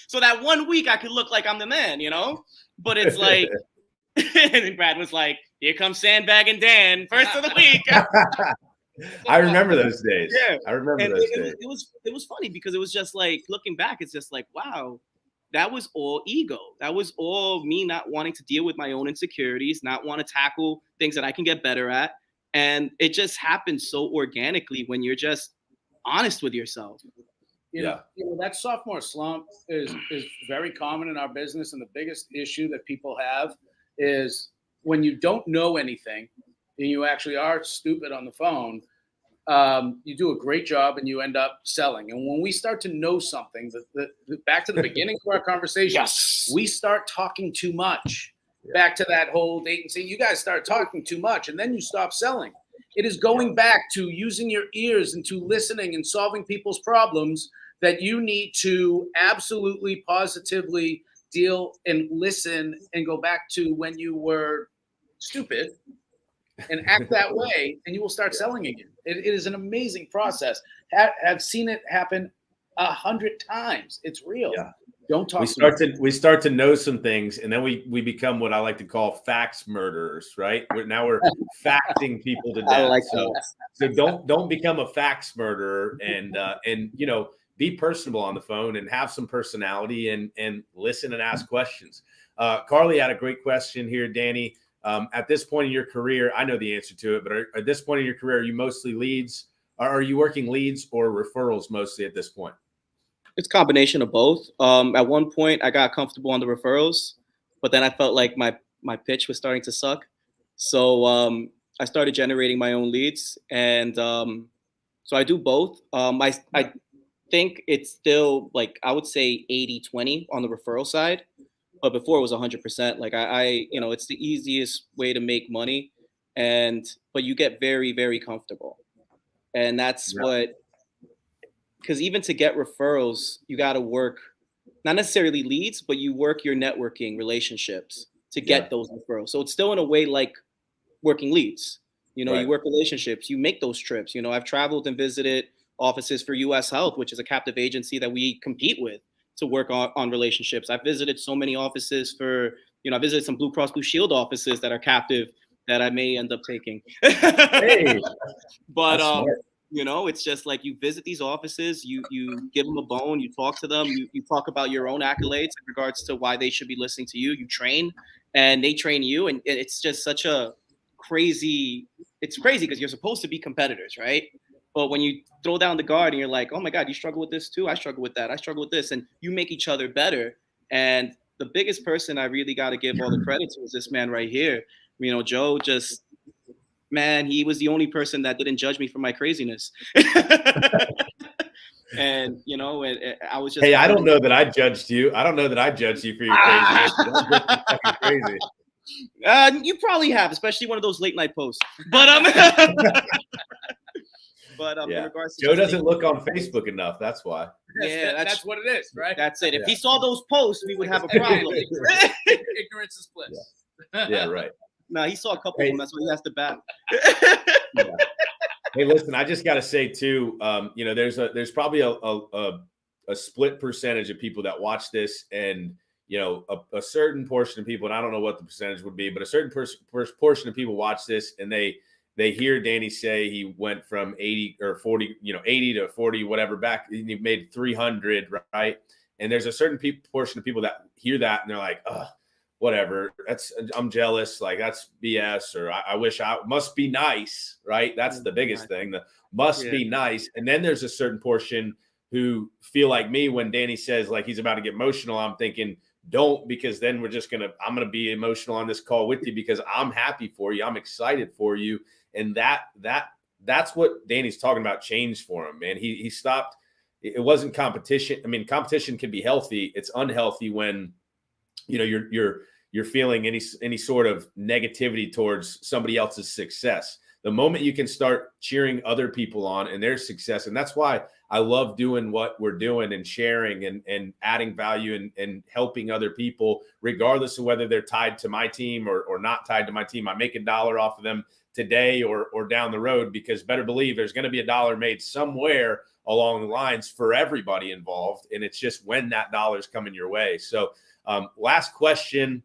so that 1 week I could look like I'm the man, but it's like, and Brad was like, here comes Sandbag and Dan, first of the week. I remember those days. Yeah, I remember those days. It was funny because it was just like, looking back, it's just like, wow, that was all ego. That was all me not wanting to deal with my own insecurities, not want to tackle things that I can get better at. And it just happens so organically when you're just honest with yourself. You know, that sophomore slump is very common in our business. And the biggest issue that people have is when you don't know anything and you actually are stupid on the phone, you do a great job and you end up selling. And when we start to know something, back to the beginning of our conversation, yes, we start talking too much. Yeah. Back to that whole date and say, you guys start talking too much and then you stop selling. It is going back to using your ears and to listening and solving people's problems that you need to absolutely positively deal and listen and go back to when you were stupid and act that way, and you will start selling again. It is an amazing process. I've seen it happen 100 times. It's real. Yeah. Don't talk. We start to know some things, and then we become what I like to call facts murderers, right? We're facting people to death. I like so don't become a facts murderer, and be personable on the phone and have some personality and listen and ask questions. Carly had a great question here, Danny. At this point in your career, I know the answer to it, but at this point in your career, are you mostly leads? Are you working leads or referrals mostly at this point? It's a combination of both. At one point, I got comfortable on the referrals, but then I felt like my pitch was starting to suck. So I started generating my own leads. And so I do both. I think it's still, like, I would say 80-20 on the referral side. But before it was 100%. Like it's the easiest way to make money, but you get very, very comfortable. And that's because even to get referrals, you got to work, not necessarily leads, but you work your networking relationships to get those referrals. So it's still in a way like working leads. You work relationships, you make those trips. I've traveled and visited offices for US Health, which is a captive agency that we compete with, to work on relationships. I've visited so many offices I visited some Blue Cross Blue Shield offices that are captive that I may end up taking. Hey, but it's just like, you visit these offices, you give them a bone, you talk to them, you talk about your own accolades in regards to why they should be listening to you. You train and they train you. And it's just such a crazy because you're supposed to be competitors, right? But when you throw down the guard and you're like, oh my God, you struggle with this too? I struggle with that. I struggle with this. And you make each other better. And the biggest person I really got to give all the credit to is this man right here. Joe he was the only person that didn't judge me for my craziness. And, I was just. Hey, I don't know that I judged you. I don't know that I judged you for your craziness. Crazy. You probably have, especially one of those late night posts. But Yeah. in regards to Joe doesn't look on Facebook enough. That's why. Yeah, that's what it is, right? That's it. If he saw those posts, we would have a problem. Ignorance is bliss. Yeah, right. No, he saw a couple of them. That's why he has to bat. Yeah. Hey, listen, I just got to say too, there's probably a split percentage of people that watch this, and a certain portion of people, and I don't know what the percentage would be, but a certain portion of people watch this and they hear Danny say he went from 80 or 40, 80 to 40, whatever, back, he made 300, right? And there's a certain portion of people that hear that and they're like, oh, whatever, I'm jealous, like that's BS, or I wish I must be nice, right? That's the biggest thing, the must be nice. And then there's a certain portion who feel like me when Danny says like he's about to get emotional. I'm thinking, don't, because then I'm going to be emotional on this call with you because I'm happy for you. I'm excited for you. And that's what Danny's talking about changed for him, man. He stopped. It wasn't competition. I mean, competition can be healthy. It's unhealthy when, you're feeling any sort of negativity towards somebody else's success. The moment you can start cheering other people on and their success. And that's why I love doing what we're doing and sharing and adding value and helping other people, regardless of whether they're tied to my team or not tied to my team. I make $1 off of them today or down the road, because better believe there's going to be $1 made somewhere along the lines for everybody involved. And it's just when that $1's coming your way. So last question,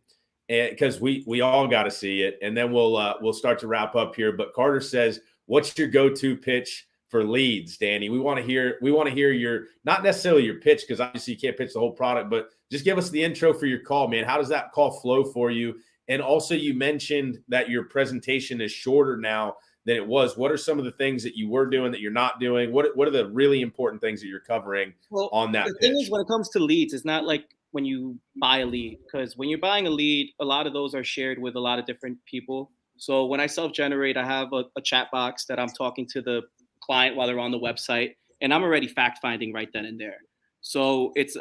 because we all got to see it, and then we'll start to wrap up here. But Carter says, what's your go-to pitch for leads, Danny? We want to hear your, not necessarily your pitch, because obviously you can't pitch the whole product, but just give us the intro for your call, man. How does that call flow for you? And also, you mentioned that your presentation is shorter now than it was. What are some of the things that you were doing that you're not doing? What are the really important things that you're covering on that pitch? The thing is, when it comes to leads, it's not like when you buy a lead, because when you're buying a lead, a lot of those are shared with a lot of different people. So when I self-generate, I have a chat box that I'm talking to the client while they're on the website, and I'm already fact-finding right then and there. So it's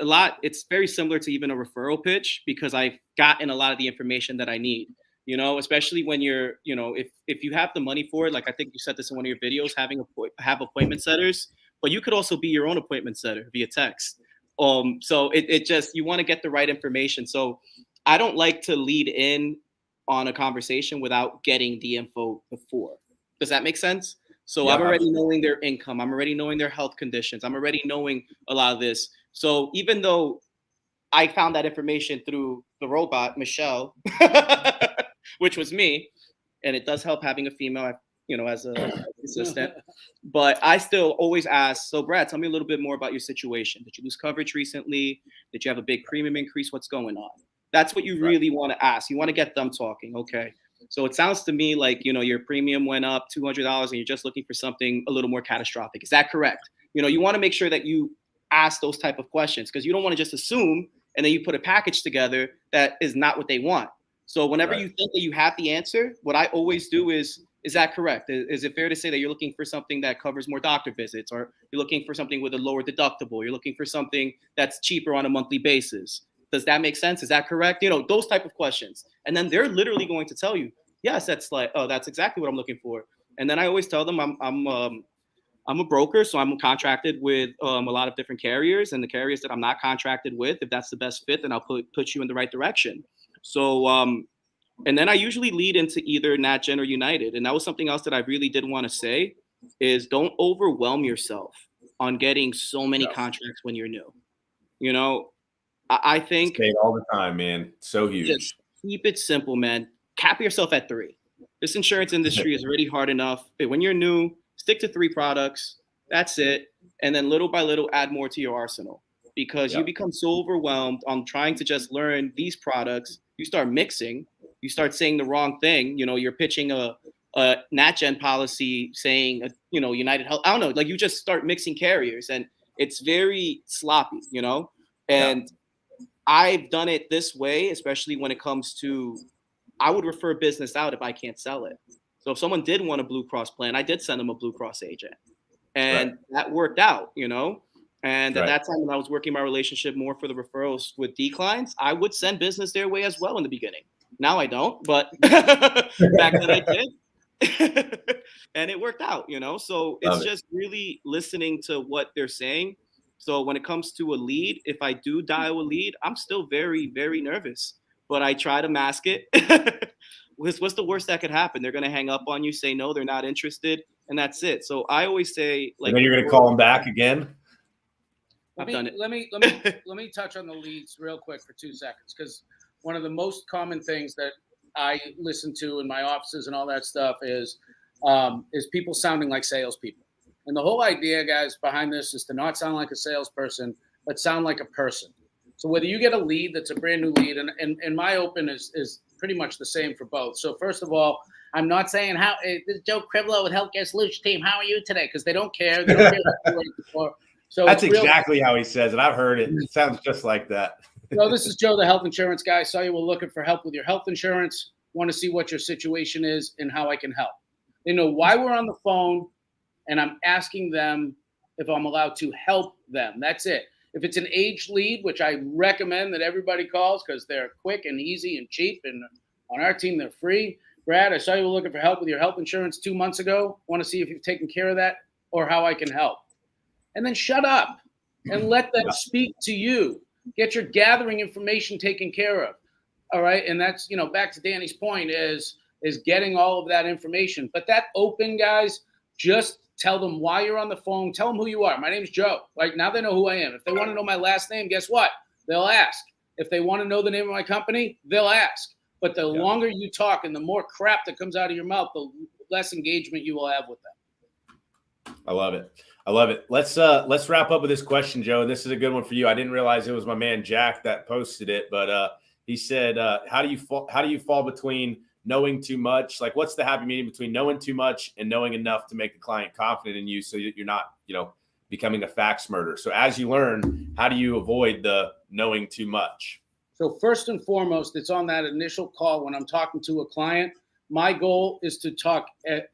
very similar to even a referral pitch, because I've gotten a lot of the information that I need, especially when you're, if you have the money for it. Like I think you said this in one of your videos, have appointment setters, but you could also be your own appointment setter via text. So it just, you want to get the right information. So I don't like to lead in on a conversation without getting the info before. Does that make sense? So I'm already knowing their income. I'm already knowing their health conditions. I'm already knowing a lot of this. So even though I found that information through the robot, Michelle, which was me, and it does help having a female, as an assistant, but I still always ask, so Brad, tell me a little bit more about your situation. Did you lose coverage recently? Did you have a big premium increase? What's going on? That's what you really want to ask. You want to get them talking. Okay. So it sounds to me like, your premium went up $200 and you're just looking for something a little more catastrophic. Is that correct? You want to make sure that you ask those type of questions, because you don't want to just assume and then you put a package together that is not what they want. So whenever you think that you have the answer, what I always do is that correct? Is it fair to say that you're looking for something that covers more doctor visits, or you're looking for something with a lower deductible? You're looking for something that's cheaper on a monthly basis. Does that make sense? Is that correct? Those type of questions. And then they're literally going to tell you, yes, that's exactly what I'm looking for. And then I always tell them I'm a broker, so I'm contracted with a lot of different carriers, and the carriers that I'm not contracted with, if that's the best fit, then I'll put you in the right direction. So, and then I usually lead into either NatGen or United. And that was something else that I really did want to say, is don't overwhelm yourself on getting so many contracts when you're new. I think say it all the time, man. So huge. Just keep it simple, man. Cap yourself at 3. This insurance industry is already hard enough. When you're new, stick to 3 products. That's it. And then little by little, add more to your arsenal, because you become so overwhelmed on trying to just learn these products. You start mixing, you start saying the wrong thing. You're pitching a NatGen policy saying, United Health. I don't know. Like, you just start mixing carriers, and it's very sloppy, and I've done it this way, especially when it comes to, I would refer business out if I can't sell it. So if someone did want a Blue Cross plan, I did send them a Blue Cross agent, and that worked out, And at that time, when I was working my relationship more for the referrals with D clients, I would send business their way as well in the beginning. Now I don't, but back then I did. And it worked out, So it's just really listening to what they're saying. So when it comes to a lead, if I do dial a lead, I'm still very, very nervous, but I try to mask it. What's the worst that could happen? They're going to hang up on you, say no, they're not interested, and that's it. So I always say, like, and then you're going to call them back again. I've done it. Let me touch on the leads real quick for 2 seconds, because one of the most common things that I listen to in my offices and all that stuff is people sounding like salespeople. And the whole idea, guys, behind this is to not sound like a salesperson, but sound like a person. So whether you get a lead that's a brand new lead, and my open is pretty much the same for both. So first of all, I'm not saying this is Joe Krivelow with Healthcare Solutions Team. How are you today? Because they don't care. They don't care. So that's exactly how he says it. I've heard it. It sounds just like that. So this is Joe, the health insurance guy. Saw you were looking for help with your health insurance. Want to see what your situation is and how I can help. They know why we're on the phone, and I'm asking them if I'm allowed to help them. That's it. If it's an aged lead, which I recommend that everybody calls because they're quick and easy and cheap, and on our team they're free. Brad, I saw you were looking for help with your health insurance 2 months ago. Want to see if you've taken care of that or how I can help. And then shut up and let them speak to you. Get your gathering information taken care of. All right. And that's, back to Danny's point is getting all of that information. But that open, guys, just tell them why you're on the phone. Tell them who you are. My name's Joe. Like, now they know who I am. If they want to know my last name, guess what? They'll ask. If they want to know the name of my company, they'll ask. But the longer you talk and the more crap that comes out of your mouth, the less engagement you will have with them. I love it. Let's wrap up with this question, Joe. This is a good one for you. I didn't realize it was my man Jack that posted it, but he said, how do you fall between knowing too much? Like, what's the happy medium between knowing too much and knowing enough to make the client confident in you, so you're not, becoming a fax murderer? So as you learn, how do you avoid the knowing too much? So first and foremost, it's on that initial call when I'm talking to a client. My goal is to talk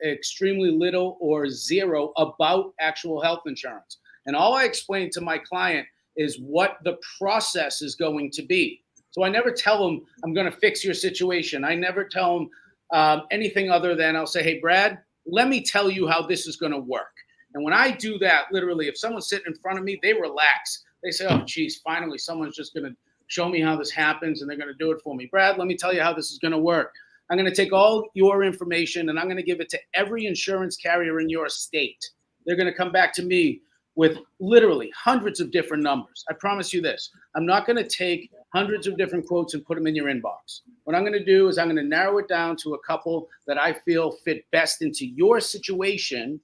extremely little or zero about actual health insurance. And all I explain to my client is what the process is going to be. So I never tell them I'm going to fix your situation. I never tell them anything other than I'll say, hey, Brad, let me tell you how this is going to work. And when I do that, literally, if someone's sitting in front of me, they relax. They say, oh, geez, finally, someone's just going to show me how this happens and they're going to do it for me. Brad, let me tell you how this is going to work. I'm going to take all your information and I'm going to give it to every insurance carrier in your state. They're going to come back to me with literally hundreds of different numbers. I promise you this. I'm not going to take hundreds of different quotes and put them in your inbox. What I'm going to do is I'm going to narrow it down to a couple that I feel fit best into your situation,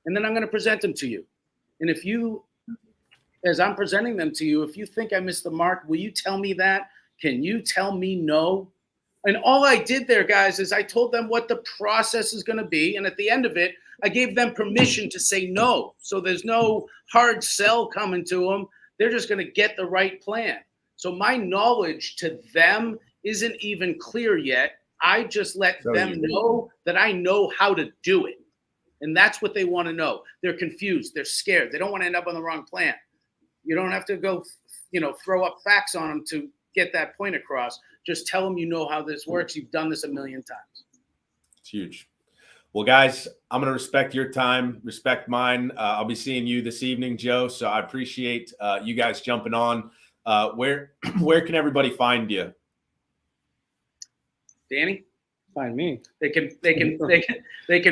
and then I'm going to present them to you. And if you, as I'm presenting them to you, if you think I missed the mark, will you tell me that? Can you tell me no? And all I did there, guys, is I told them what the process is going to be. And at the end of it, I gave them permission to say no. So there's no hard sell coming to them. They're just going to get the right plan. So my knowledge to them isn't even clear yet. I just let them know that I know how to do it. And that's what they want to know. They're confused. They're scared. They don't want to end up on the wrong plan. You don't have to go, throw up facts on them to get that point across. Just tell them you know how this works. You've done this a million times. It's huge. Well, guys, I'm going to respect your time, respect mine. I'll be seeing you this evening, Joe. So I appreciate you guys jumping on. Where can everybody find you? Danny? Find me. They can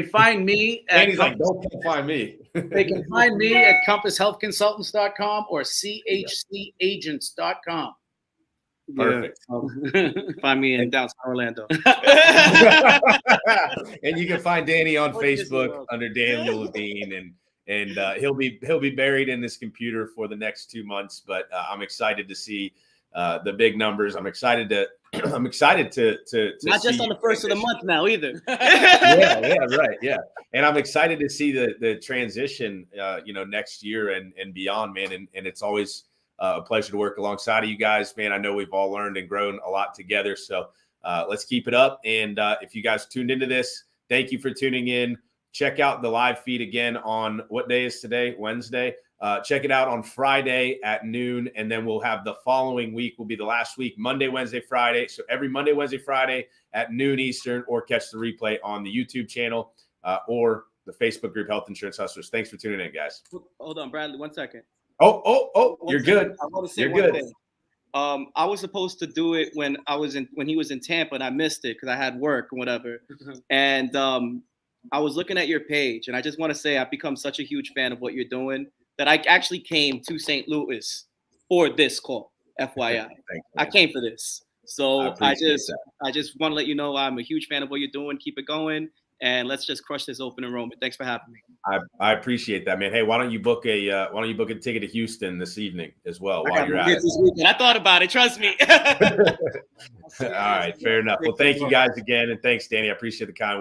find me at Danny's like, don't find me. They can find me at compasshealthconsultants.com or chcagents.com. Perfect. Yeah. Find me in downtown Orlando. And you can find Danny on Facebook under Daniel Levine, and he'll be buried in this computer for the next 2 months. But I'm excited to see the big numbers. I'm excited to not just on the first of the month now either. Yeah. And I'm excited to see the transition, next year and beyond, man. And it's always a pleasure to work alongside of you guys, man. I know we've all learned and grown a lot together. So let's keep it up. And if you guys tuned into this, thank you for tuning in. check out the live feed again on what day is today? Wednesday. Check it out on Friday at noon, and then we'll have the following week will be the last week, Monday, Wednesday, Friday. So every Monday, Wednesday, Friday at noon Eastern, or catch the replay on the YouTube channel or the Facebook group Health Insurance Hustlers. Thanks for tuning in, guys. Hold on, Bradley, 1 second. You're good. I want to say You're one good. thing. I was supposed to do it when he was in Tampa, and I missed it because I had work or whatever. And I was looking at your page, and I just want to say I've become such a huge fan of what you're doing that I actually came to St. Louis for this call. FYI, I came for this. So I just want to let you know I'm a huge fan of what you're doing. Keep it going, and let's just crush this open enrollment. Thanks for having me. I appreciate that, man. Hey, why don't you book a ticket to Houston this evening as well while you're at it? I thought about it. Trust me. All right, fair enough. Well, thank you guys again, and thanks, Danny. I appreciate the kind